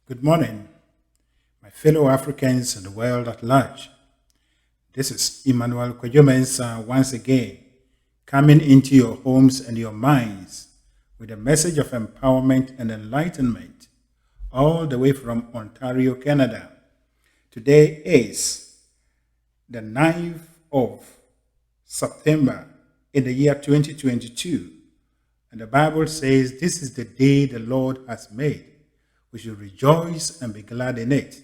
Good morning, my fellow Africans and the world at large. This is Emmanuel Kojomensa once again, coming into your homes and your minds with a message of empowerment and enlightenment, all the way from Ontario, Canada. Today is the 9th of September in the year 2022, and the Bible says, "This is the day the Lord has made. We should rejoice and be glad in it."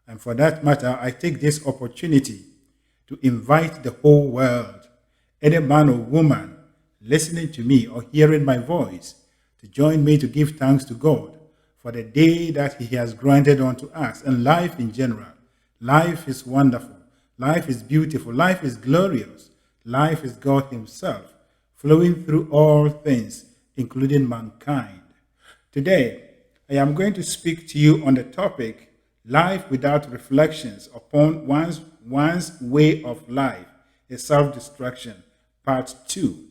And for that matter, I take this opportunity to invite the whole world, any man or woman listening to me or hearing my voice, to join me to give thanks to God for the day that He has granted unto us and life in general. Life is wonderful. Life is beautiful. Life is glorious. Life is God Himself, flowing through all things, including mankind. Today, I am going to speak to you on the topic, life without reflections upon one's way of life, a self-destruction, part 2.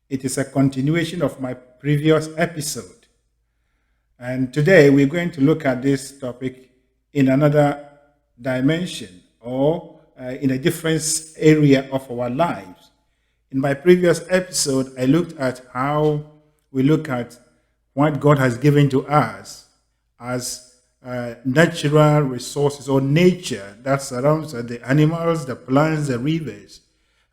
It is a continuation of my previous episode. And today we're going to look at this topic in another dimension or in a different area of our lives. In my previous episode, I looked at how we look at what God has given to us as natural resources or nature that surrounds the animals, the plants, the rivers.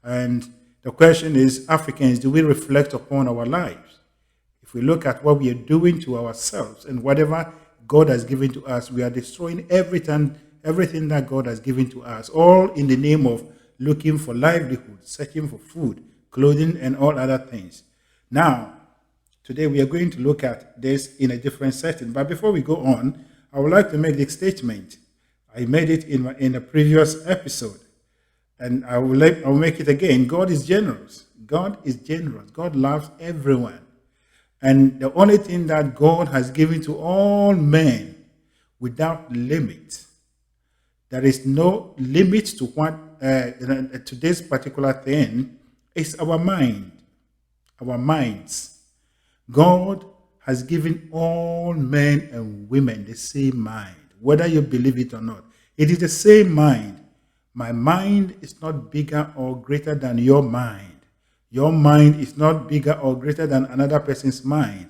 And the question is, Africans, do we reflect upon our lives? If we look at what we are doing to ourselves and whatever God has given to us, we are destroying everything that God has given to us, all in the name of looking for livelihood, searching for food, clothing, and all other things. Now, today we are going to look at this in a different setting. But before we go on, I would like to make this statement. I made it in a previous episode, and I will make it again. God is generous. God is generous. God loves everyone. And the only thing that God has given to all men without limit, there is no limit to what to this particular thing, is our mind, our minds. God has given all men and women the same mind, whether you believe it or not. It is the same mind. My mind is not bigger or greater than your mind. Your mind is not bigger or greater than another person's mind.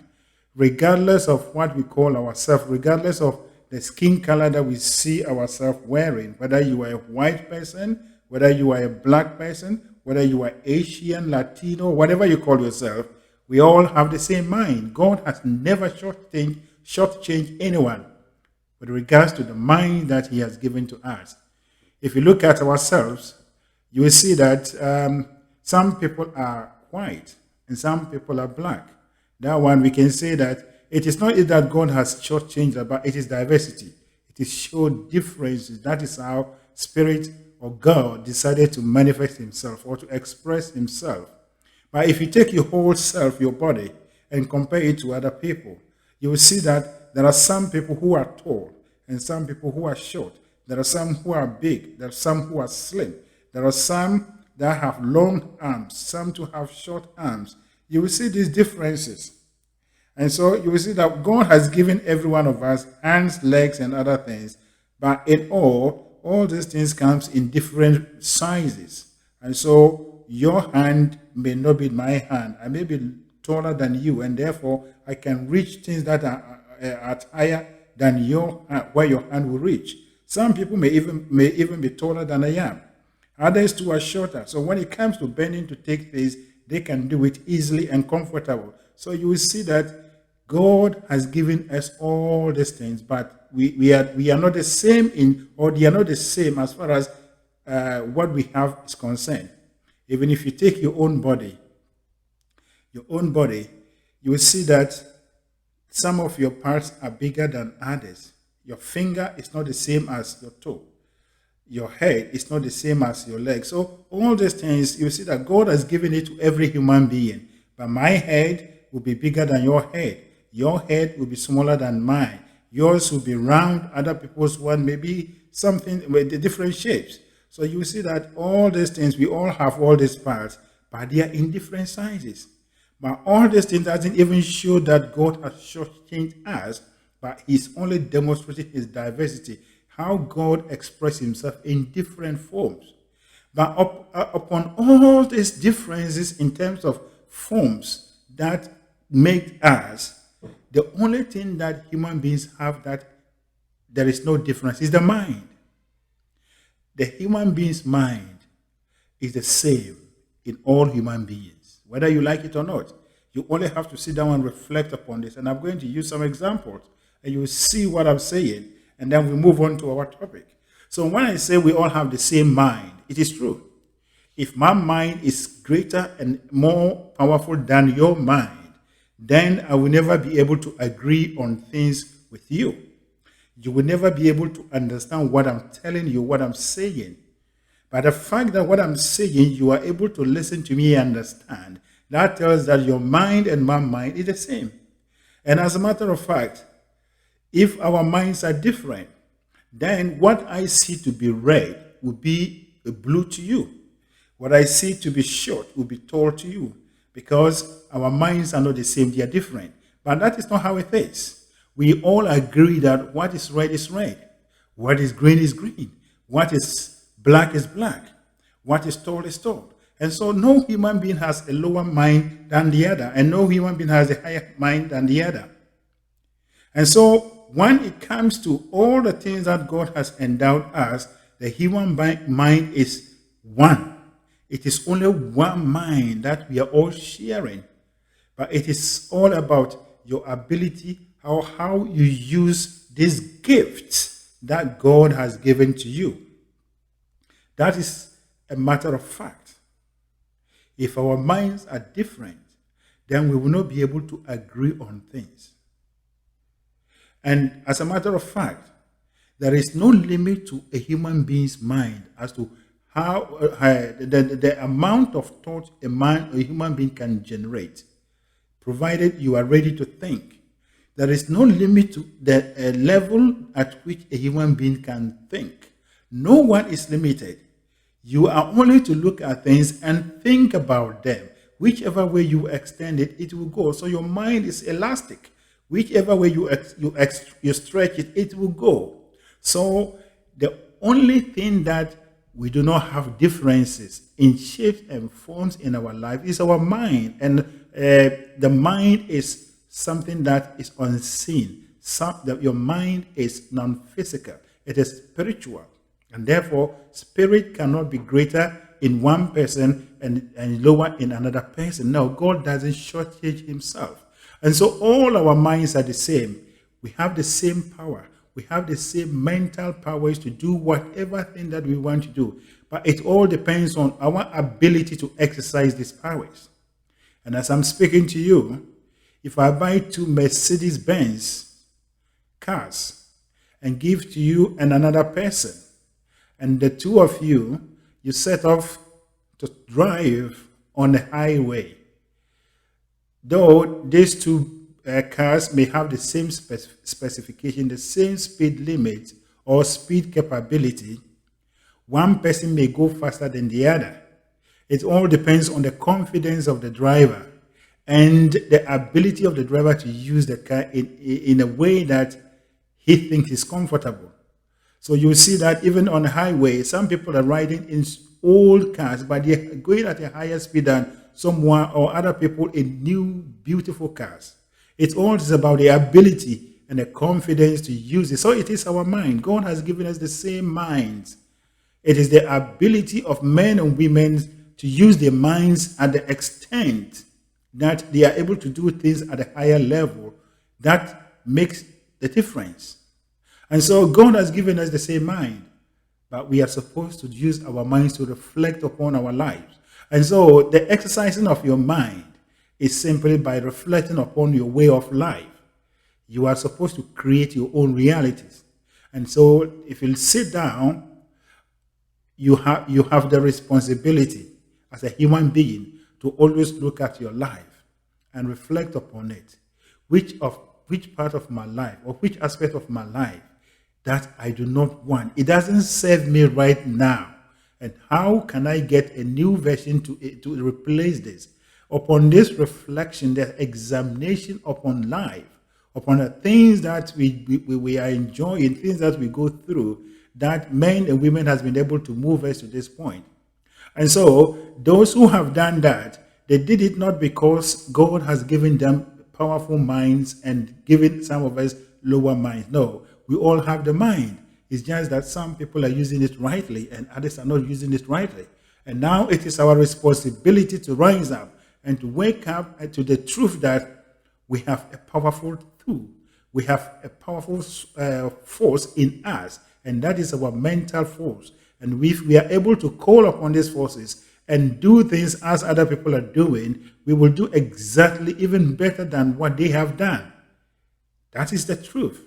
Regardless of what we call ourselves, regardless of the skin color that we see ourselves wearing, whether you are a white person, whether you are a black person, whether you are Asian, Latino, whatever you call yourself, we all have the same mind. God has never shortchanged anyone with regards to the mind that He has given to us. If you look at ourselves, you will see that some people are white and some people are black. That one, we can say that it is not that God has shortchanged, but it is diversity. It is show differences. That is how Spirit or God decided to manifest Himself or to express Himself. But if you take your whole self, your body, and compare it to other people, you will see that there are some people who are tall and some people who are short. There are some who are big. There are some who are slim. There are some that have long arms, some to have short arms. You will see these differences. And so you will see that God has given every one of us hands, legs, and other things. But in all these things comes in different sizes. And so your hand may not be my hand. I may be taller than you, and therefore I can reach things that are higher than your hand, where your hand will reach. Some people may even be taller than I am. Others too are shorter. So when it comes to bending to take things, they can do it easily and comfortable. So you will see that God has given us all these things, but we are not the same they are not the same as far as what we have is concerned. Even if you take your own body, you will see that some of your parts are bigger than others. Your finger is not the same as your toe. Your head is not the same as your leg. So all these things, you see that God has given it to every human being. But my head will be bigger than your head. Your head will be smaller than mine. Yours will be round. Other people's one may be something with the different shapes. So you see that all these things, we all have all these parts, but they are in different sizes. But all these things doesn't even show that God has shortchanged us, but he's only demonstrating his diversity, how God expresses himself in different forms. But upon all these differences in terms of forms that make us, the only thing that human beings have that there is no difference is the mind. The human being's mind is the same in all human beings, whether you like it or not. You only have to sit down and reflect upon this. And I'm going to use some examples, and you will see what I'm saying, and then we move on to our topic. So when I say we all have the same mind, it is true. If my mind is greater and more powerful than your mind, then I will never be able to agree on things with you. You will never be able to understand what I'm telling you, what I'm saying. But the fact that what I'm saying, you are able to listen to me and understand, that tells that your mind and my mind is the same. And as a matter of fact, if our minds are different, then what I see to be red will be a blue to you. What I see to be short will be tall to you, because our minds are not the same, they are different. But that is not how it is. We all agree that what is red is red, what is green, what is black is black, what is tall is tall. And so no human being has a lower mind than the other, and no human being has a higher mind than the other. And so when it comes to all the things that God has endowed us, the human mind is one. It is only one mind that we are all sharing. But it is all about your ability, how you use these gifts that God has given to you. That is a matter of fact. If our minds are different, then we will not be able to agree on things. And as a matter of fact, there is no limit to a human being's mind as to how the amount of thought a human being can generate, provided you are ready to think. There is no limit to the level at which a human being can think. No one is limited. You are only to look at things and think about them. Whichever way you extend it, it will go. So your mind is elastic. Whichever way you stretch it, it will go. So the only thing that we do not have differences in shapes and forms in our life is our mind. And the mind is something that is unseen. Your mind is non-physical. It is spiritual. And therefore, spirit cannot be greater in one person and lower in another person. No, God doesn't shortchange himself. And so all our minds are the same. We have the same power. We have the same mental powers to do whatever thing that we want to do. But it all depends on our ability to exercise these powers. And as I'm speaking to you, if I buy 2 Mercedes-Benz cars and give to you and another person, and the two of you set off to drive on the highway, though these 2 cars may have the same specification, the same speed limit or speed capability, one person may go faster than the other. It all depends on the confidence of the driver and the ability of the driver to use the car in a way that he thinks is comfortable. So you see that even on the highway, some people are riding in old cars, but they're going at a higher speed than someone or other people in new, beautiful cars. It all is about the ability and the confidence to use it. So it is our mind. God has given us the same minds. It is the ability of men and women to use their minds at the extent that they are able to do things at a higher level that makes the difference. And so God has given us the same mind, but we are supposed to use our minds to reflect upon our lives. And so the exercising of your mind is simply by reflecting upon your way of life. You are supposed to create your own realities. And so if you sit down, you have the responsibility as a human being to always look at your life and reflect upon it. Which part of my life or which aspect of my life that I do not want? It doesn't serve me right now. And how can I get a new version to replace this? Upon this reflection, the examination upon life, upon the things that we are enjoying, things that we go through, that men and women has been able to move us to this point. And so those who have done that, they did it not because God has given them powerful minds and given some of us lower minds. No, we all have the mind. It's just that some people are using it rightly and others are not using it rightly. And now it is our responsibility to rise up and to wake up to the truth that we have a powerful tool. We have a powerful force in us, and that is our mental force. And if we are able to call upon these forces and do things as other people are doing, we will do exactly even better than what they have done. That is the truth.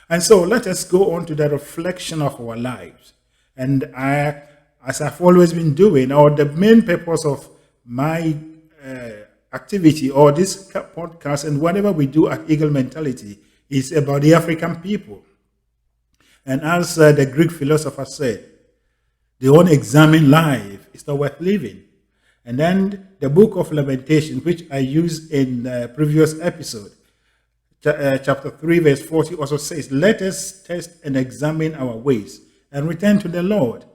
And so let us go on to the reflection of our lives. And as I've always been doing, or the main purpose of my activity or this podcast and whatever we do at Eagle Mentality is about the African people. And as the Greek philosopher said, the unexamined life is not worth living. And then the book of Lamentation, which I used in the previous episode, chapter 3, verse 40 also says, let us test and examine our ways and return to the Lord.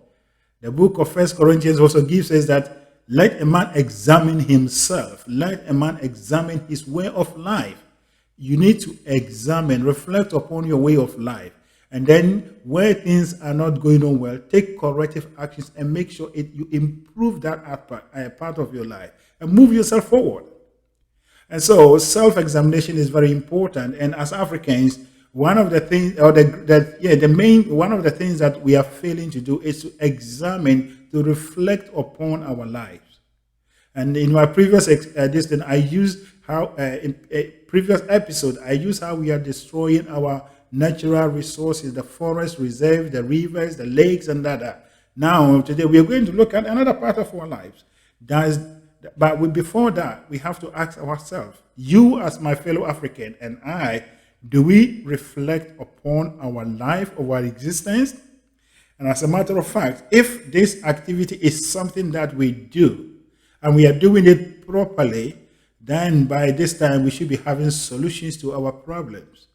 The book of 1 Corinthians also gives us that let a man examine himself. Let a man examine his way of life. You need to examine, reflect upon your way of life. And then where things are not going on well, take corrective actions and make sure you improve that part of your life and move yourself forward. And so self-examination is very important. And as Africans, one of the things, or one of the things that we are failing to do is to examine, to reflect upon our lives. And in my previous I used how in a previous episode, I used how we are destroying our natural resources, the forest reserve, the rivers, the lakes, and that. Now, today we are going to look at another part of our lives. But before that, we have to ask ourselves, you as my fellow African and I, do we reflect upon our life, our existence? And as a matter of fact, if this activity is something that we do, and we are doing it properly, then by this time we should be having solutions to our problems.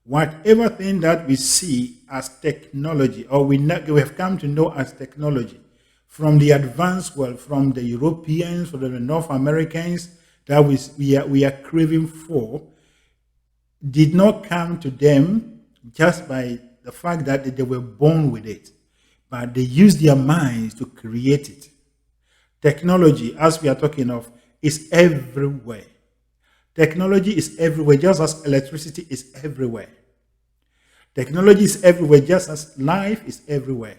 Whatever thing that we see as technology, or we have come to know as technology, from the advanced world, from the Europeans, from the North Americans, that we are craving for, did not come to them just by the fact that they were born with it, but they used their minds to create it. Technology, as we are talking of, is everywhere. Technology is everywhere, just as electricity is everywhere. Technology is everywhere, just as life is everywhere.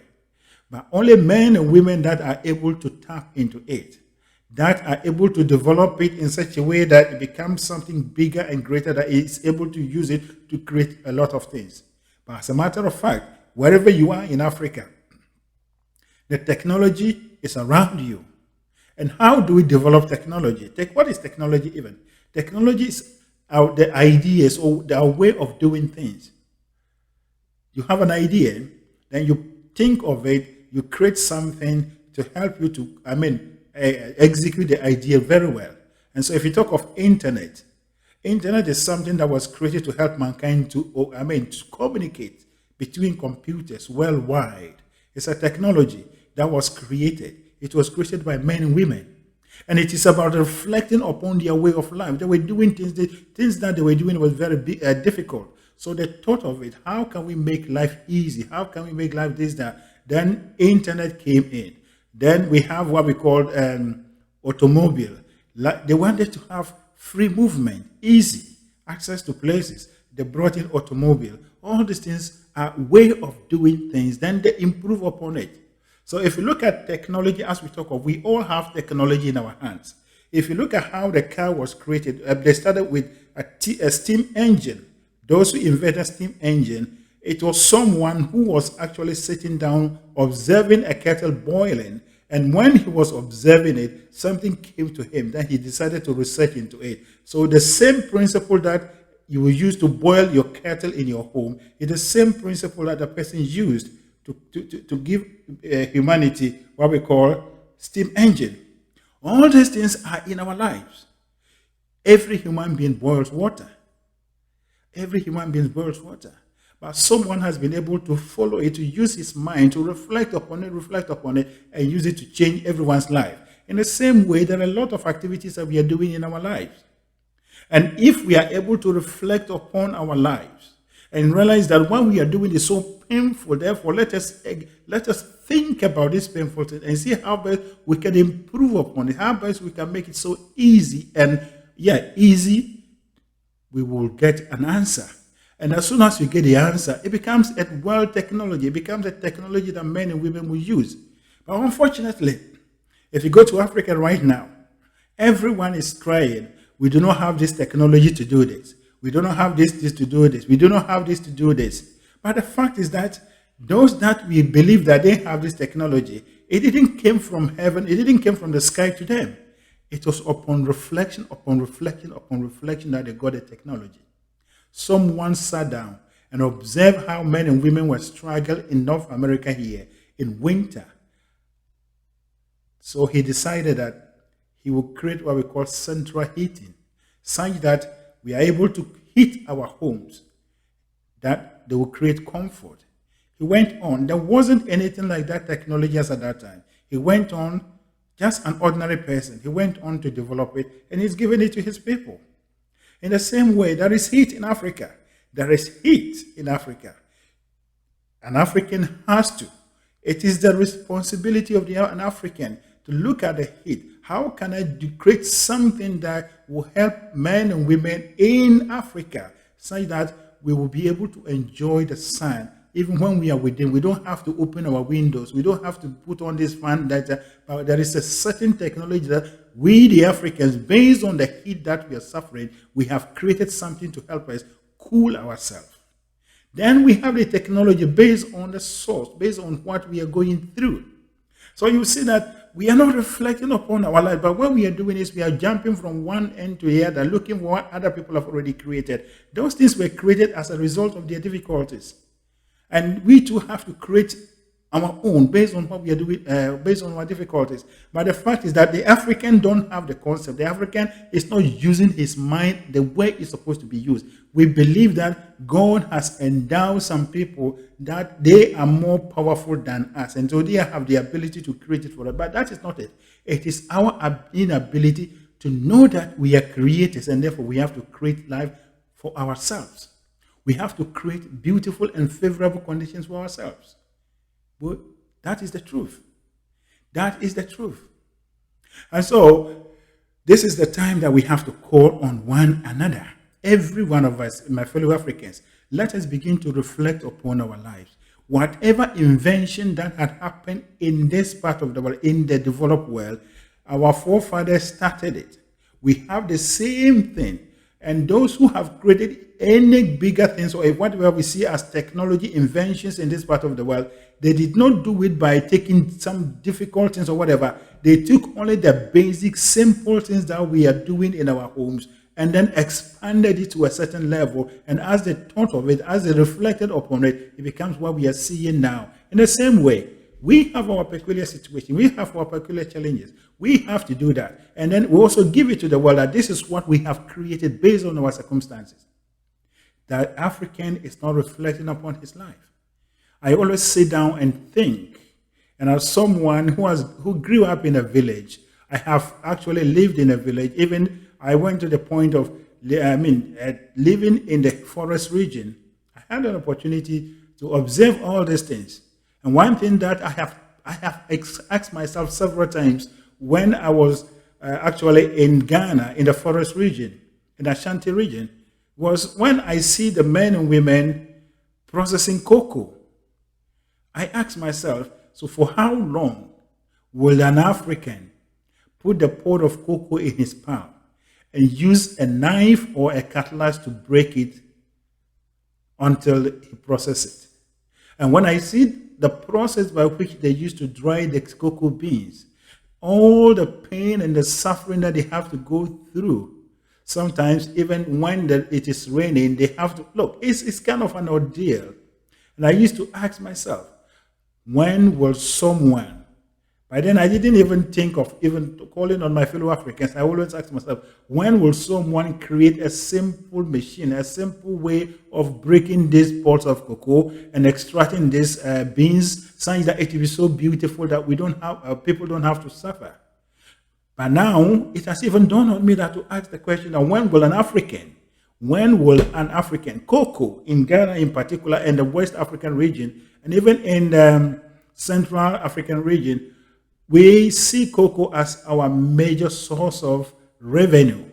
But only men and women that are able to tap into it, that are able to develop it in such a way that it becomes something bigger and greater, that is able to use it to create a lot of things. But as a matter of fact, wherever you are in Africa, the technology is around you. And how do we develop technology? What is technology even? Technology is the ideas or the way of doing things. You have an idea, then you think of it, you create something to help you to, execute the idea very well. And so if you talk of internet is something that was created to help mankind to communicate between computers worldwide. It's a technology that was created. It was created by men and women. And it is about reflecting upon their way of life. They were doing things that they were doing was very difficult. So they thought of it. How can we make life easy? How can we make life this, that? Then internet came in. Then we have what we call automobile. They wanted to have free movement, easy access to places. They brought in automobile. All these things are way of doing things. Then they improve upon it. So if you look at technology, as we talk of, we all have technology in our hands. If you look at how the car was created, they started with a steam engine. Those who invented steam engine, it was someone who was actually sitting down observing a kettle boiling. And when he was observing it, something came to him. Then he decided to research into it. So the same principle that you will use to boil your kettle in your home is the same principle that the person used to give humanity what we call steam engine. All these things are in our lives. Every human being boils water. Every human being boils water. But someone has been able to follow it, to use his mind, to reflect upon it, and use it to change everyone's life. In the same way, there are a lot of activities that we are doing in our lives. And if we are able to reflect upon our lives and realize that what we are doing is so painful, therefore let us think about this painful thing and see how best we can improve upon it, how best we can make it so easy. And easy, we will get an answer. And as soon as we get the answer, it becomes a world technology. It becomes a technology that men and women will use. But unfortunately, if you go to Africa right now, everyone is crying, we do not have this technology to do this. We do not have this to do this. We do not have this to do this. But the fact is that those that we believe that they have this technology, it didn't come from heaven. It didn't come from the sky to them. It was upon reflection that they got the technology. Someone sat down and observed how men and women were struggling in North America here in winter. So he decided that he will create what we call central heating, such that we are able to heat our homes, that they will create comfort. He went on. There wasn't anything like that technology as at that time. He went on, just an ordinary person. He went on to develop it, and he's given it to his people. In the same way, there is heat in Africa. There is heat in Africa. An African has to. It is the responsibility of an African to look at the heat. How can I create something that will help men and women in Africa, such that we will be able to enjoy the sun even when we are within? We don't have to open our windows. We don't have to put on this fan. But there is a certain technology that we, the Africans, based on the heat that we are suffering, we have created something to help us cool ourselves. Then we have the technology based on the source, based on what we are going through. So you see that we are not reflecting upon our life, but what we are doing is we are jumping from one end to the other, looking for what other people have already created. Those things were created as a result of their difficulties. And we too have to create our own based on what we are doing, based on our difficulties. But the fact is that the African don't have the concept. The African is not using his mind the way it's supposed to be used. We believe that God has endowed some people that they are more powerful than us, and so they have the ability to create it for us. But that is not it. It is our inability to know that we are creators, and therefore we have to create life for ourselves. We have to create beautiful and favorable conditions for ourselves. But that is the truth. That is the truth. And so, this is the time that we have to call on one another. Every one of us, my fellow Africans, let us begin to reflect upon our lives. Whatever invention that had happened in this part of the world, in the developed world, our forefathers started it. We have the same thing. And those who have created any bigger things, or whatever we see as technology inventions in this part of the world, they did not do it by taking some difficult things or whatever. They took only the basic, simple things that we are doing in our homes and then expanded it to a certain level. And as they thought of it, as they reflected upon it, it becomes what we are seeing now. In the same way, we have our peculiar situation. We have our peculiar challenges. We have to do that. And then we also give it to the world that this is what we have created based on our circumstances. That African is not reflecting upon his life. I always sit down and think. And as someone who grew up in a village, I have actually lived in a village. Even I went to the point of, living in the forest region. I had an opportunity to observe all these things. And one thing that I have asked myself several times when I was actually in Ghana, in the forest region, in the Ashanti region, was when I see the men and women processing cocoa. I asked myself, so for how long will an African put the pod of cocoa in his palm and use a knife or a cutlass to break it until he processes it? And when I see the process by which they used to dry the cocoa beans, all the pain and the suffering that they have to go through, sometimes even when it is raining, they have to, look, it's kind of an ordeal. And I used to ask myself, when will someone, By then, I didn't even think of even calling on my fellow Africans. I always ask myself, when will someone create a simple machine, a simple way of breaking these pods of cocoa and extracting these beans, such that it will be so beautiful that we don't have people don't have to suffer. But now it has even dawned on me that to ask the question: now, when will an African cocoa in Ghana in particular, and the West African region, and even in the Central African region, we see cocoa as our major source of revenue.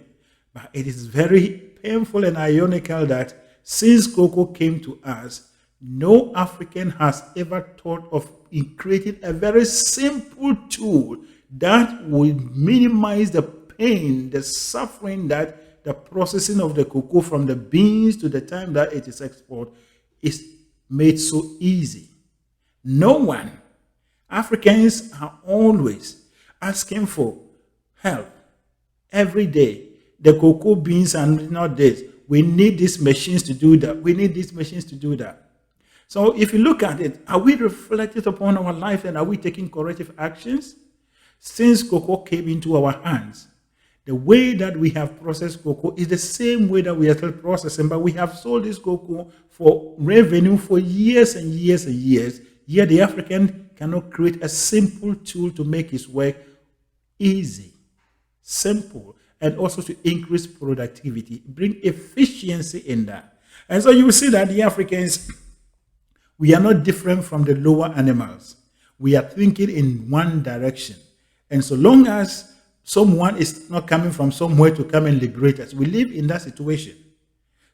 But it is very painful and ironical that since cocoa came to us, no African has ever thought of creating a very simple tool that will minimize the pain, the suffering that the processing of the cocoa from the beans to the time that it is exported is made so easy. No one. Africans are always asking for help every day. The cocoa beans are not this. We need these machines to do that. We need these machines to do that. So if you look at it, are we reflecting upon our life and are we taking corrective actions? Since cocoa came into our hands, the way that we have processed cocoa is the same way that we are still processing, but we have sold this cocoa for revenue for years and years and years. Yet the African cannot create a simple tool to make his work easy, simple, and also to increase productivity, bring efficiency in that. And so you will see that the Africans, we are not different from the lower animals. We are thinking in one direction. And so long as someone is not coming from somewhere to come and liberate us, we live in that situation.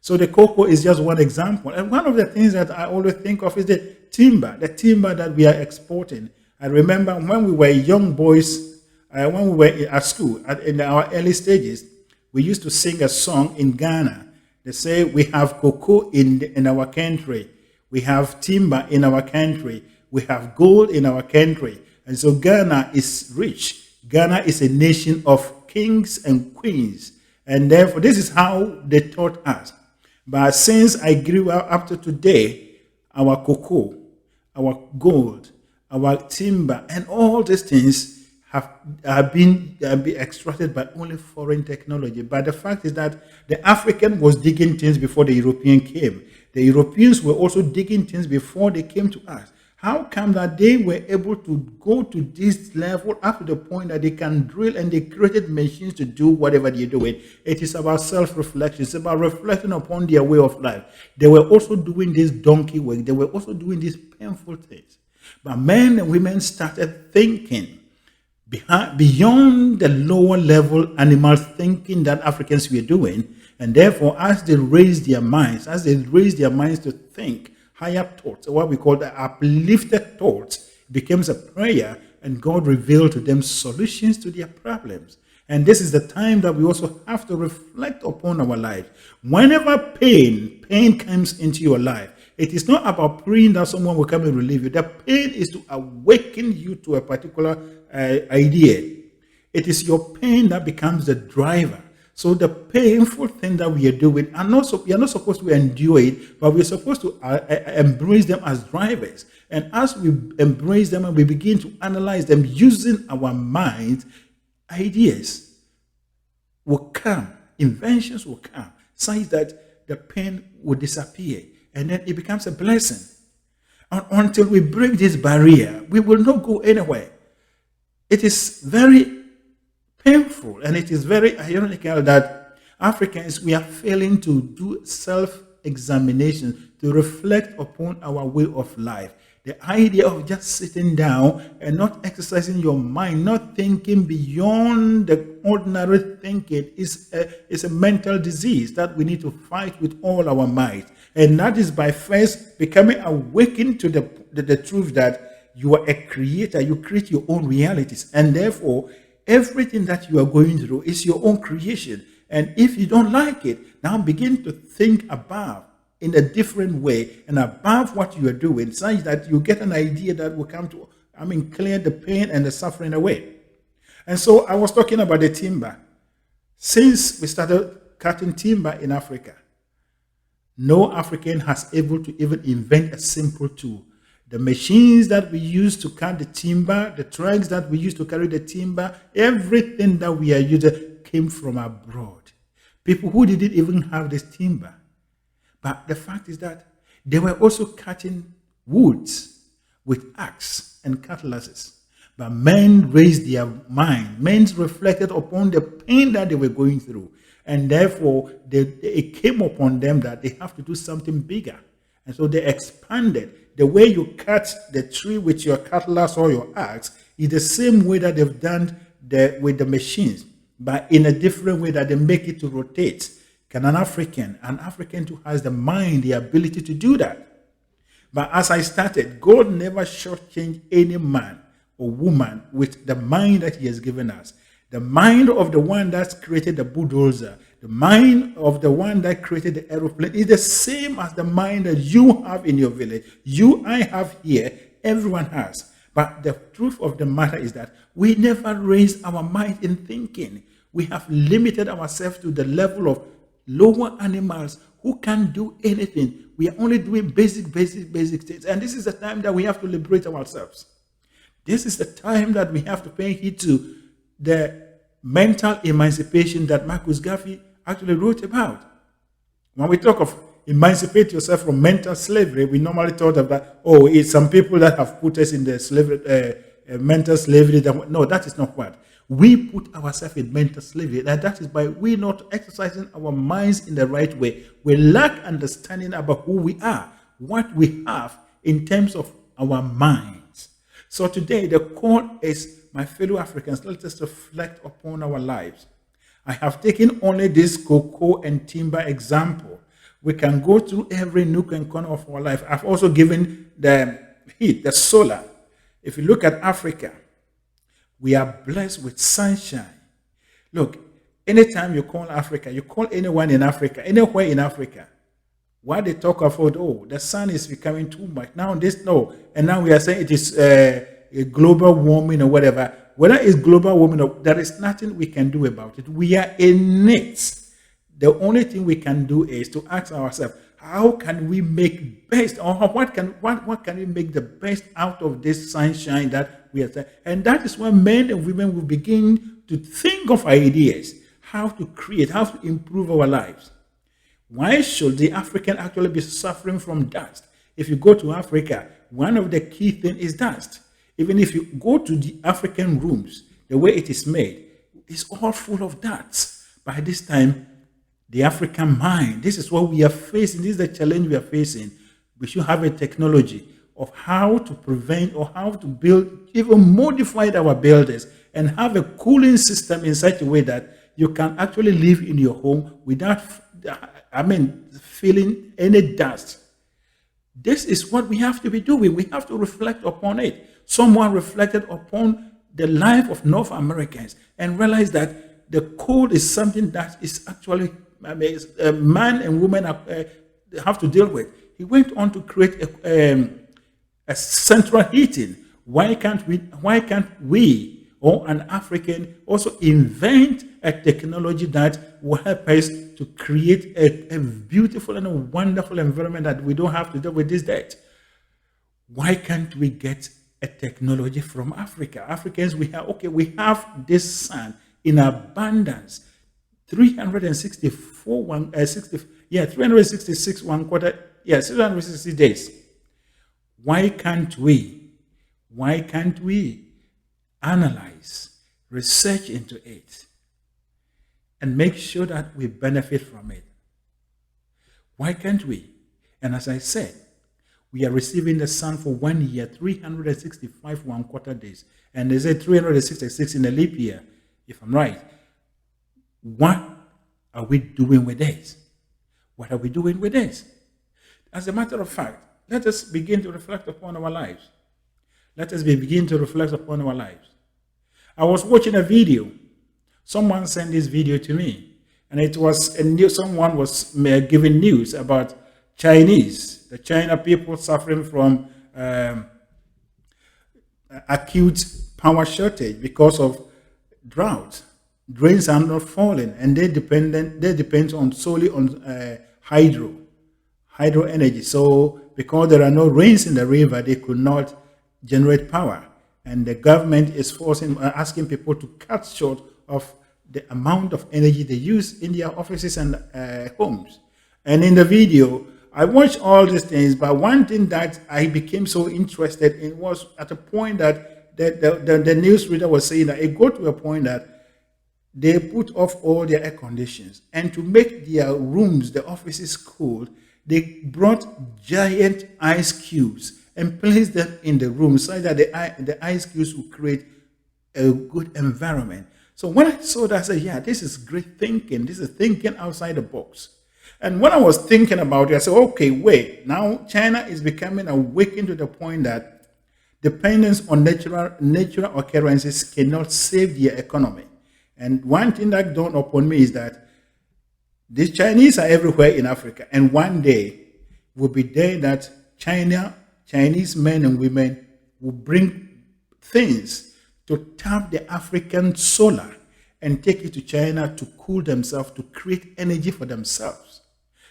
So the cocoa is just one example. And one of the things that I always think of is the timber that we are exporting. I remember when we were young boys, when we were at school, in our early stages, we used to sing a song in Ghana. They say, we have cocoa in our country. We have timber in our country. We have gold in our country. And so Ghana is rich. Ghana is a nation of kings and queens. And therefore, this is how they taught us. But since I grew up to today, our cocoa, our gold, our timber, and all these things have been extracted by only foreign technology. But the fact is that the African was digging things before the European came. The Europeans were also digging things before they came to us. How come that they were able to go to this level up to the point that they can drill and they created machines to do whatever they're doing? It is about self-reflection. It's about reflecting upon their way of life. They were also doing this donkey work. They were also doing these painful things. But men and women started thinking beyond the lower level animal thinking that Africans were doing. And therefore, as they raised their minds to think, higher thoughts, what we call the uplifted thoughts, becomes a prayer, and God revealed to them solutions to their problems. And this is the time that we also have to reflect upon our life. Whenever pain comes into your life, it is not about praying that someone will come and relieve you. The pain is to awaken you to a particular idea. It is your pain that becomes the driver. So the painful thing that we are doing, we are not supposed to endure it, but we're supposed to embrace them as drivers. And as we embrace them and we begin to analyze them using our minds, ideas will come, inventions will come, such that the pain will disappear. And then it becomes a blessing. And until we break this barrier, we will not go anywhere. It is very painful, and it is very ironical that Africans, we are failing to do self-examination, to reflect upon our way of life. The idea of just sitting down and not exercising your mind, not thinking beyond the ordinary thinking is a mental disease that we need to fight with all our might. And that is by first becoming awakened to the truth that you are a creator, you create your own realities, and therefore everything that you are going through is your own creation. And if you don't like it, now begin to think above in a different way and above what you are doing, such that you get an idea that will come to, clear the pain and the suffering away. And so I was talking about the timber. Since we started cutting timber in Africa, no African has able to even invent a simple tool. The machines that we use to cut the timber, the trucks that we use to carry the timber, everything that we are using came from abroad. People who didn't even have this timber. But the fact is that they were also cutting woods with axe and cutlasses. But men raised their mind. Men reflected upon the pain that they were going through. And therefore, it came upon them that they have to do something bigger. And so they expanded. The way you cut the tree with your cutlass or your axe is the same way that they've done with the machines, but in a different way that they make it to rotate. Can an African who has the mind, the ability to do that? But as I started, God never shortchanged any man or woman with the mind that he has given us. The mind of the one that's created the bulldozer, the mind of the one that created the aeroplane is the same as the mind that you have in your village. I have here, everyone has. But the truth of the matter is that we never raise our mind in thinking. We have limited ourselves to the level of lower animals who can't do anything. We are only doing basic things. And this is the time that we have to liberate ourselves. This is the time that we have to pay heed to the mental emancipation that Marcus Garvey actually wrote about. When we talk of emancipate yourself from mental slavery, we normally thought of that, it's some people that have put us in the slavery, mental slavery. No, that is not what. We put ourselves in mental slavery. That is by we not exercising our minds in the right way. We lack understanding about who we are, what we have in terms of our minds. So today, the call is, my fellow Africans, let us reflect upon our lives. I have taken only this cocoa and timber example. We can go through every nook and corner of our life. I've also given the heat, the solar. If you look at Africa, we are blessed with sunshine. Look, anytime you call Africa, you call anyone in Africa, anywhere in Africa, what they talk about, the sun is becoming too much. Now and now we are saying it is a global warming or whatever. Whether it's global warming or there is nothing we can do about it. We are in it. The only thing we can do is to ask ourselves, how can we make best, or what can we make the best out of this sunshine that we are? And that is when men and women will begin to think of ideas, how to create, how to improve our lives. Why should the African actually be suffering from dust? If you go to Africa, one of the key things is dust. Even if you go to the African rooms, the way it is made, it's all full of dust. By this time, the African mind, this is what we are facing. This is the challenge we are facing. We should have a technology of how to prevent or how to build, even modify our buildings and have a cooling system in such a way that you can actually live in your home without, feeling any dust. This is what we have to be doing. We have to reflect upon it. Someone reflected upon the life of North Americans and realized that the cold is something that is actually man and woman have to deal with. He went on to create a central heating. Why can't we or an African also invent a technology that will help us to create a beautiful and a wonderful environment that we don't have to deal with this day? Why can't we get a technology from Africa? Africans, we have this sun in abundance. 360 days. Why can't we analyze, research into it, and make sure that we benefit from it? Why can't we? And as I said, we are receiving the sun for 1 year, 365 1/4 days. And they say 366 in a leap year, if I'm right. What are we doing with this? What are we doing with this? As a matter of fact, let us begin to reflect upon our lives. Let us begin to reflect upon our lives. I was watching a video. Someone sent this video to me. And it was someone was giving news about the China people suffering from acute power shortage because of drought. Drains are not falling, and they depend solely on hydro energy. So because there are no rains in the river, they could not generate power. And the government is asking people to cut short of the amount of energy they use in their offices and homes. And in the video, I watched all these things, but one thing that I became so interested in was at a point that the newsreader was saying that it got to a point that they put off all their air conditions, and to make their rooms, the offices cool, they brought giant ice cubes and placed them in the room so that the ice cubes would create a good environment. So when I saw that, I said, yeah, this is great thinking. This is thinking outside the box. And when I was thinking about it, I said, okay, wait, now China is becoming awakened to the point that dependence on natural occurrences cannot save their economy. And one thing that dawned upon me is that the Chinese are everywhere in Africa. And one day will be there that Chinese men and women will bring things to tap the African solar and take it to China to cool themselves, to create energy for themselves,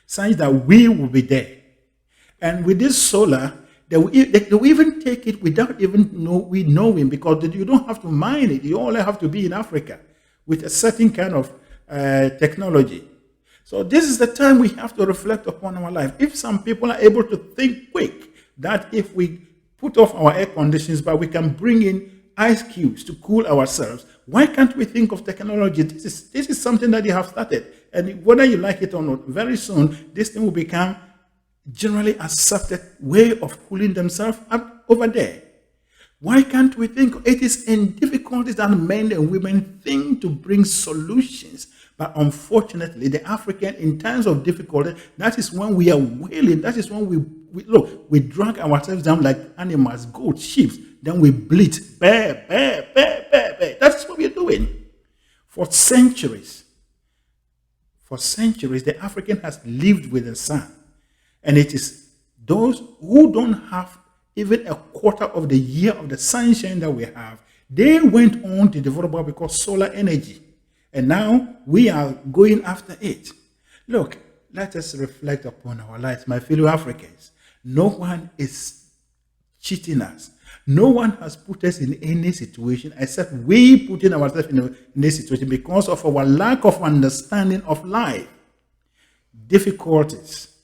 such that we will be there. And with this solar, they will even take it without even knowing, because you don't have to mine it. You only have to be in Africa with a certain kind of technology. So this is the time we have to reflect upon our life. If some people are able to think quick, that if we put off our air conditions, but we can bring in ice cubes to cool ourselves, why can't we think of technology? This is something that you have started. And whether you like it or not, very soon, this thing will become generally accepted way of cooling themselves up over there. Why can't we think? It is in difficulties that men and women think to bring solutions. But unfortunately, the African, in times of difficulty, that is when we are wailing. That is when we drag ourselves down like animals, goats, sheep. Then we bleat. Bear, bear, bear, bear, bear. That's what we are doing. For centuries, the African has lived with the sun. And it is those who don't have even a quarter of the year of the sunshine that we have, they went on to develop what we call solar energy. And now we are going after it. Look, let us reflect upon our lives, my fellow Africans. No one is cheating us. No one has put us in any situation except we putting ourselves in this situation because of our lack of understanding of life. Difficulties,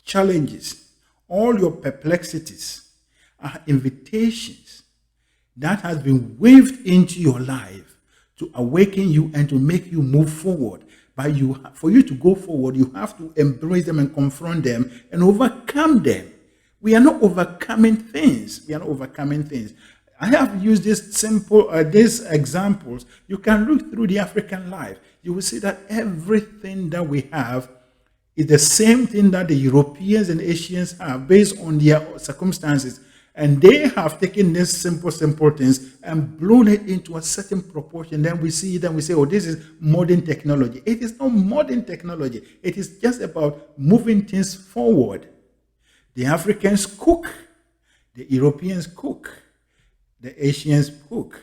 challenges, all your perplexities are invitations that has been waved into your life to awaken you and to make you move forward. But for you to go forward, you have to embrace them and confront them and overcome them. We are not overcoming things. I have used these examples. You can look through the African life. You will see that everything that we have is the same thing that the Europeans and Asians have based on their circumstances. And they have taken these simple things and blown it into a certain proportion. Then we see it and we say, oh, this is modern technology. It is not modern technology. It is just about moving things forward. The Africans cook. The Europeans cook. The Asians cook.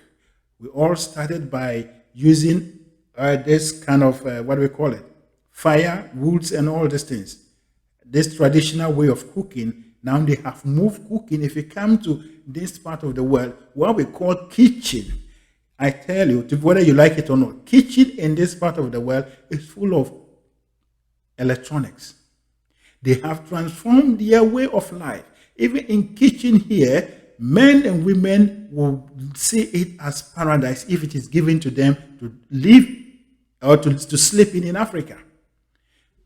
We all started by using this kind of, what do we call it? Fire, woods, and all these things. This traditional way of cooking. Now they have moved cooking. If you come to this part of the world, what we call kitchen, I tell you, whether you like it or not, kitchen in this part of the world is full of electronics. They have transformed their way of life. Even in kitchen here, men and women will see it as paradise if it is given to them to live or to sleep in Africa.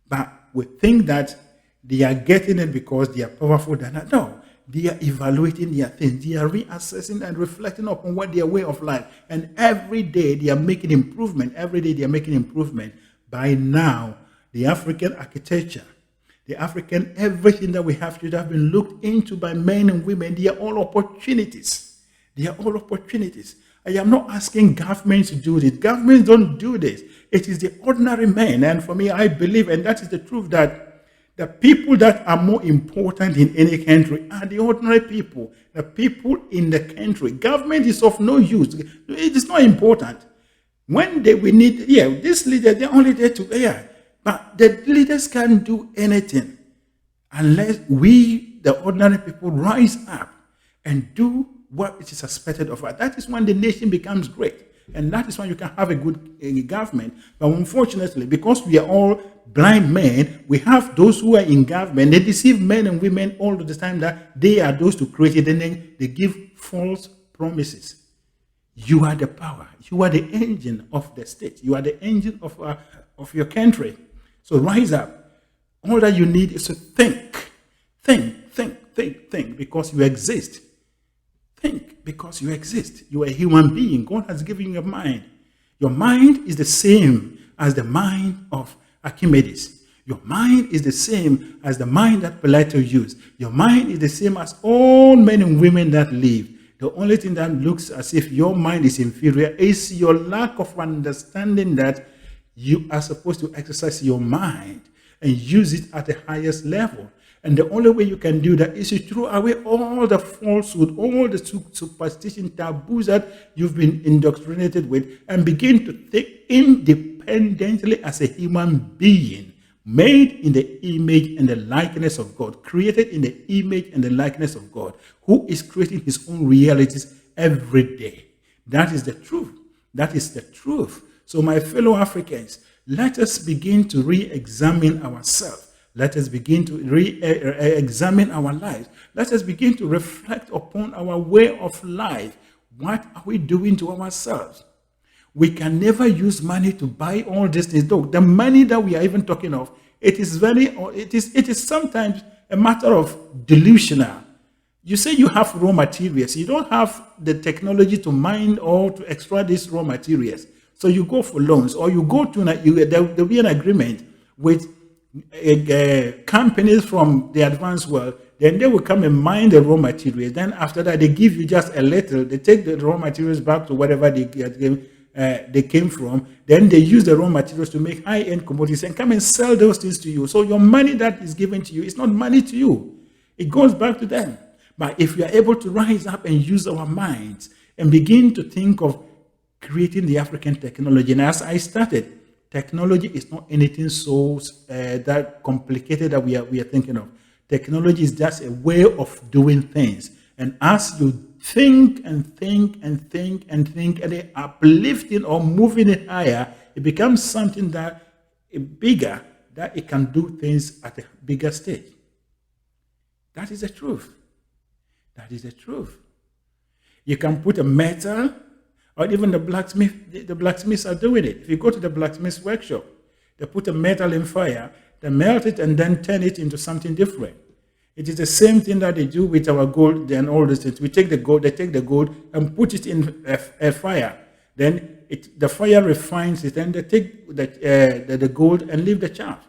But we think that they are getting it because they are powerful. No, they are evaluating their things. They are reassessing and reflecting upon what their way of life. And every day they are making improvement. By now, the African architecture, the African everything that we have should have been looked into by men and women. They are all opportunities. I am not asking governments to do this. Governments don't do this. It is the ordinary man. And for me, I believe, and that is the truth, that the people that are more important in any country are the ordinary people, the people in the country. Government is of no use. It is not important. When we need, these leaders, they're only there to, but the leaders can't do anything. unless we, the ordinary people, rise up and do what it is expected of us. That is when the nation becomes great. And that is when you can have a good government. But unfortunately, because we are all blind men, we have those who are in government. They deceive men and women all the time that they are those to create it, and then they give false promises. You are the power. You are the engine of the state. You are the engine of your country. So rise up. All that you need is to think. Think, because you exist. Think because you exist. You are a human being. God has given you a mind. Your mind is the same as the mind of Archimedes. Your mind is the same as the mind that Plato used. Your mind is the same as all men and women that live. The only thing that looks as if your mind is inferior is your lack of understanding that you are supposed to exercise your mind and use it at the highest level. And the only way you can do that is to throw away all the falsehood, all the superstition taboos that you've been indoctrinated with, and begin to think independently as a human being, made in the image and the likeness of God, created in the image and the likeness of God, who is creating his own realities every day. That is the truth. That is the truth. So my fellow Africans, let us begin to re-examine ourselves. Let us begin to re-examine our lives. Let us begin to reflect upon our way of life. What are we doing to ourselves? We can never use money to buy all these things. Look, the money that we are even talking of, it is sometimes a matter of delusional. You say you have raw materials. You don't have the technology to mine or to extract these raw materials. So you go for loans, or you go to, there will be an agreement with companies from the advanced world. Then they will come and mine the raw materials. Then after that, they give you just a little. They take the raw materials back to whatever they came from. Then they use the raw materials to make high-end commodities and come and sell those things to you. So your money that is given to you is not money to you. It goes back to them. But if we are able to rise up and use our minds and begin to think of creating the African technology, and as I started, technology is not anything so that complicated that we are thinking of. Technology is just a way of doing things. And as you think and think and think and think, and they uplifting or moving it higher, it becomes something that is bigger, that it can do things at a bigger stage. That is the truth. That is the truth. You can put a metal, or even the blacksmiths are doing it. If you go to the blacksmith's workshop, they put a metal in fire, they melt it and then turn it into something different. It is the same thing that they do with our gold and all these things. They take the gold and put it in a fire. Then the fire refines it, and they take the gold and leave the chaff.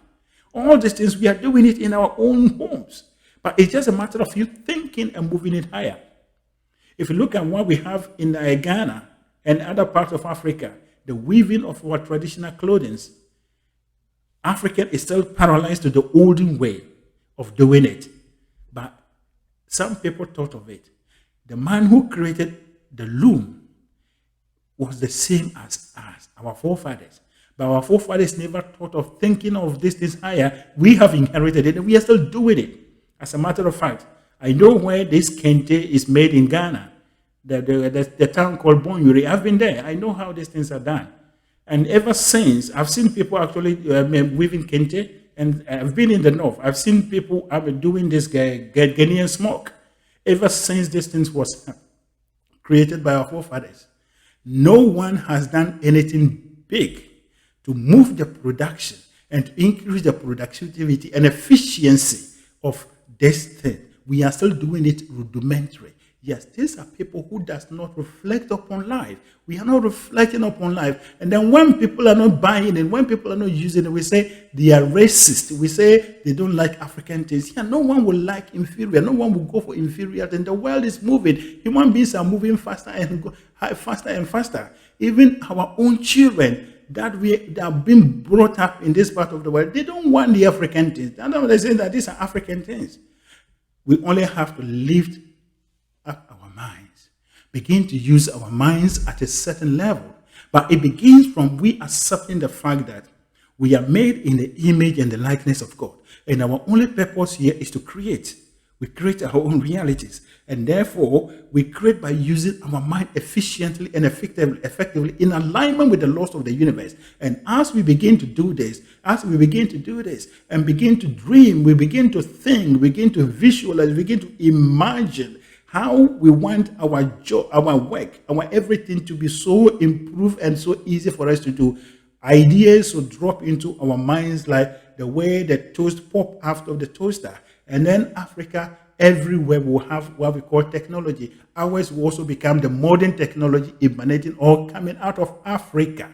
All these things, we are doing it in our own homes. But it's just a matter of you thinking and moving it higher. If you look at what we have in Ghana and other parts of Africa, the weaving of our traditional clothing, Africa is still paralyzed to the olden way of doing it. But some people thought of it. The man who created the loom was the same as us, our forefathers. But our forefathers never thought of thinking of these things higher. We have inherited it, and we are still doing it. As a matter of fact, I know where this kente is made in Ghana, the town called Bonyuri. I've been there. I know how these things are done. And ever since, I've seen people actually weaving kente, and I've been in the north. I've seen people doing this Ghanaian smoke. Ever since this thing was created by our forefathers, no one has done anything big to move the production and to increase the productivity and efficiency of this thing. We are still doing it rudimentary. Yes, these are people who does not reflect upon life. We are not reflecting upon life. And then when people are not buying it, when people are not using it, we say they are racist. We say they don't like African things. Yeah, no one will like inferior. No one will go for inferior. And the world is moving. Human beings are moving faster and faster and faster. Even our own children that have been brought up in this part of the world, they don't want the African things. They're saying that these are African things. We only have to lift up our minds, begin to use our minds at a certain level. But it begins from we accepting the fact that We are made in the image and the likeness of God. And our only purpose here is to create. We create our own realities. And therefore, we create by using our mind efficiently and effectively in alignment with the laws of the universe. And as we begin to do this, and begin to dream, we begin to think, we begin to visualize, we begin to imagine how we want our job, our work, our everything to be so improved and so easy for us to do. Ideas will drop into our minds like the way the toast pop out of the toaster. And then Africa, everywhere will have what we call technology. Ours will also become the modern technology emanating or coming out of Africa.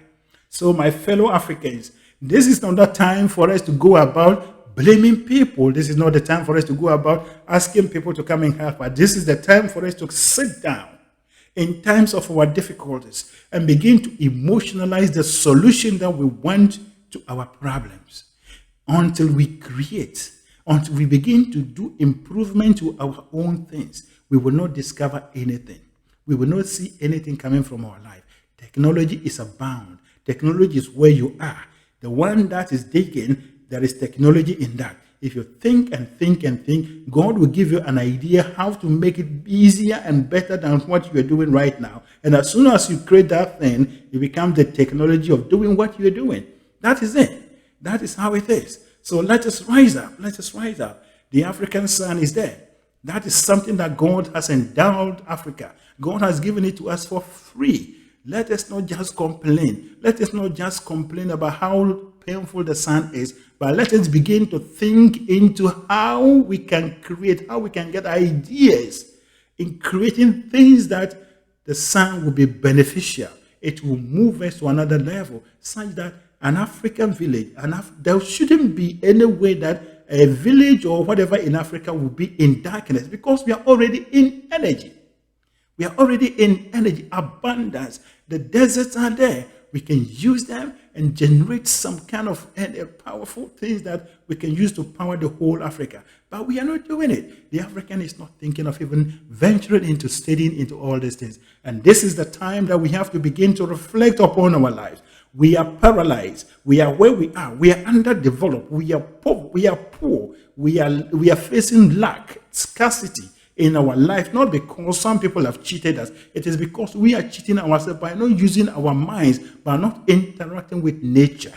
So my fellow Africans, this is not the time for us to go about blaming people. This is not the time for us to go about asking people to come and help us. This is the time for us to sit down in times of our difficulties and begin to emotionalize the solution that we want to our problems until we create. Until we begin to do improvement to our own things, we will not discover anything. We will not see anything coming from our life. Technology is abound. Technology is where you are. The one that is digging, there is technology in that. If you think and think and think, God will give you an idea how to make it easier and better than what you are doing right now. And as soon as you create that thing, you become the technology of doing what you are doing. That is it. That is how it is. So let us rise up. Let us rise up. The African sun is there. That is something that God has endowed Africa. God has given it to us for free. Let us not just complain. Let us not just complain about how painful the sun is, but let us begin to think into how we can create, how we can get ideas in creating things that the sun will be beneficial. It will move us to another level, such that an African village, there shouldn't be any way that a village or whatever in Africa will be in darkness, because we are already in energy. We are already in energy abundance. The deserts are there. We can use them and generate some kind of powerful things that we can use to power the whole Africa. But we are not doing it. The African is not thinking of even venturing into studying into all these things. And this is the time that we have to begin to reflect upon our lives. We are paralyzed. We are where we are. We are underdeveloped. We are poor. We are poor. We are facing lack, scarcity in our life, not because some people have cheated us. It is because we are cheating ourselves by not using our minds, by not interacting with nature.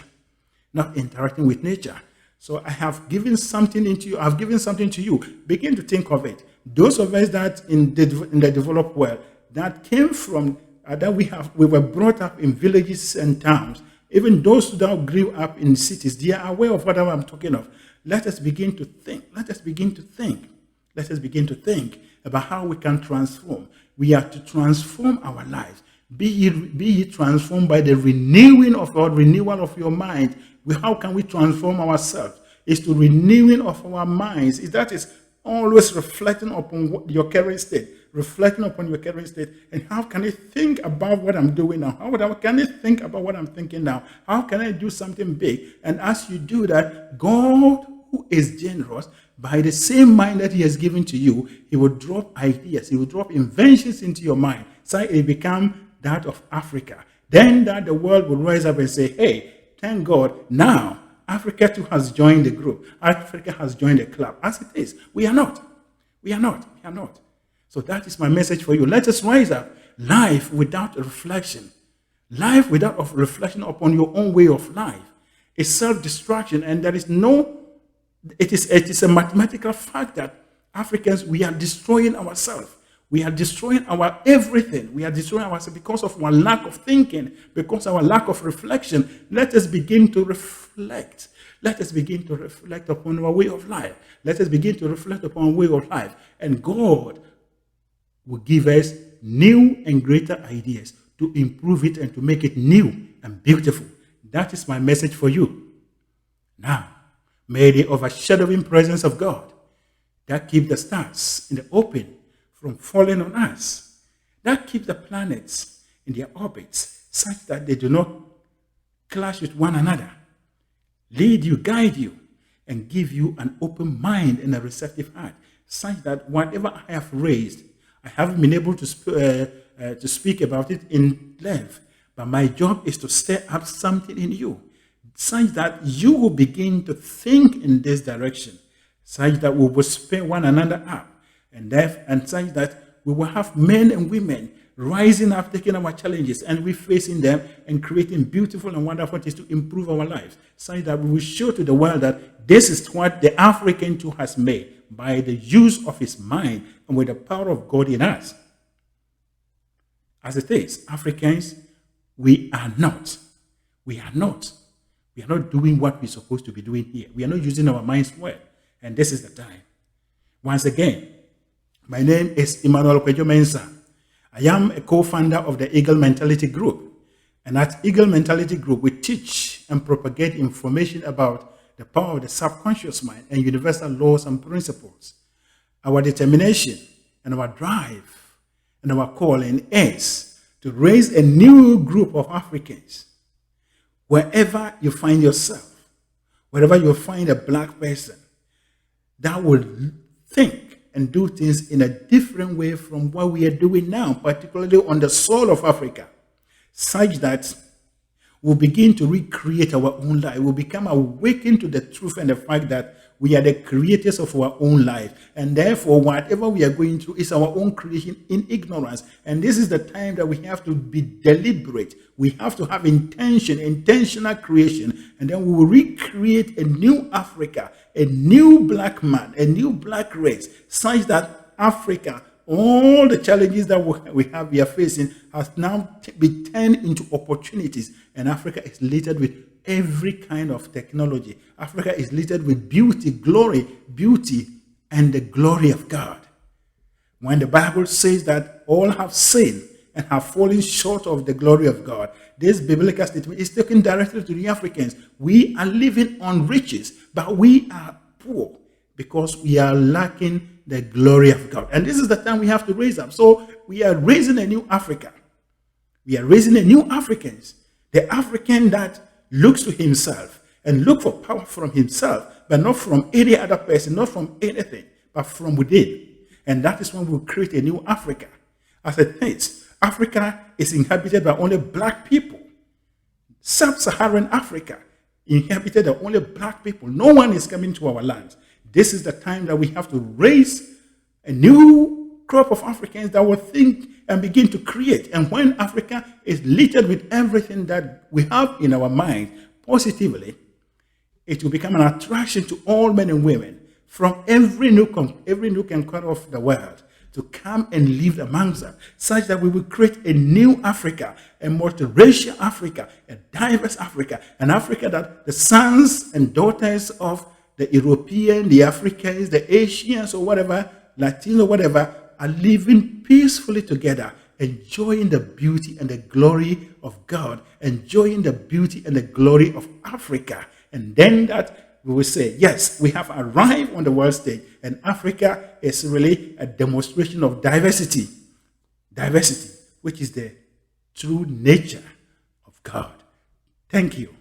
Not interacting with nature. So I have given something into you. I've given something to you. Begin to think of it. Those of us that in the developed world that came from that we were brought up in villages and towns. Even those that grew up in cities, they are aware of whatever I'm talking of. Let us begin to think. Let us begin to think. Let us begin to think about how we can transform. We are to transform our lives. Be ye transformed by the renewal of your mind. How can we transform ourselves? It's to renewing of our minds. That is always reflecting upon your current state. Reflecting upon your current state, and how can I think about what I'm doing now? How can I think about what I'm thinking now? How can I do something big? And as you do that, God, who is generous, by the same mind that He has given to you, He will drop ideas, He will drop inventions into your mind, so it become that of Africa. Then that the world will rise up and say, hey, thank God, now Africa too has joined the group. Africa has joined the club. As it is, we are not. We are not. We are not. So that is my message for you. Let us rise up. Life without reflection. Life without reflection upon your own way of life is self-destruction, and there is it is a mathematical fact that Africans, we are destroying ourselves. We are destroying our everything. We are destroying ourselves because of our lack of thinking, because of our lack of reflection. Let us begin to reflect. Let us begin to reflect upon our way of life. Let us begin to reflect upon our way of life. And God will give us new and greater ideas to improve it and to make it new and beautiful. That is my message for you. Now, may the overshadowing presence of God that keeps the stars in the open from falling on us, that keeps the planets in their orbits such that they do not clash with one another, lead you, guide you, and give you an open mind and a receptive heart, such that whatever I have raised, I haven't been able to speak about it in length, but my job is to stir up something in you, such that you will begin to think in this direction, such that we will spur one another up, and such that we will have men and women rising up, taking our challenges, and we facing them and creating beautiful and wonderful things to improve our lives, such that we will show to the world that this is what the African too has made by the use of his mind and with the power of God in us. As it is, Africans, we are not doing what we're supposed to be doing here. We are not using our minds well, and this is the time. Once again, my name is Emmanuel Kwejo Mensah. I am a co-founder of the Eagle Mentality Group. And at Eagle Mentality Group, we teach and propagate information about the power of the subconscious mind and universal laws and principles. Our determination and our drive and our calling is to raise a new group of Africans. Wherever you find yourself, wherever you find a black person that will think and do things in a different way from what we are doing now, particularly on the soil of Africa, such that we'll begin to recreate our own life. We'll become awakened to the truth and the fact that we are the creators of our own life. And therefore, whatever we are going through is our own creation in ignorance. And this is the time that we have to be deliberate. We have to have intentional creation. And then we will recreate a new Africa, a new black man, a new black race, such that Africa, all the challenges that we are facing has now been turned into opportunities. And Africa is littered with every kind of technology. Africa is littered with beauty, and the glory of God. When the Bible says that all have sinned and have fallen short of the glory of God, this biblical statement is taken directly to the Africans. We are living on riches, but we are poor because we are lacking the glory of God. And this is the time we have to raise up. So we are raising a new Africa. We are raising a new Africans. The African that looks to himself and look for power from himself, but not from any other person, not from anything, but from within. And that is when we'll create a new Africa. As it is, Africa is inhabited by only black people. Sub-Saharan Africa, inhabited by only black people. No one is coming to our lands. This is the time that we have to raise a new crop of Africans that will think and begin to create. And when Africa is littered with everything that we have in our mind positively, it will become an attraction to all men and women from every nook and corner of the world to come and live amongst us, such that we will create a new Africa, a multiracial Africa, a diverse Africa, an Africa that the sons and daughters of the European, the Africans, the Asians, or whatever, Latino, whatever, are living peacefully together, enjoying the beauty and the glory of God, enjoying the beauty and the glory of Africa. And then that we will say, yes, we have arrived on the world stage, and Africa is really a demonstration of diversity, which is the true nature of God. Thank you.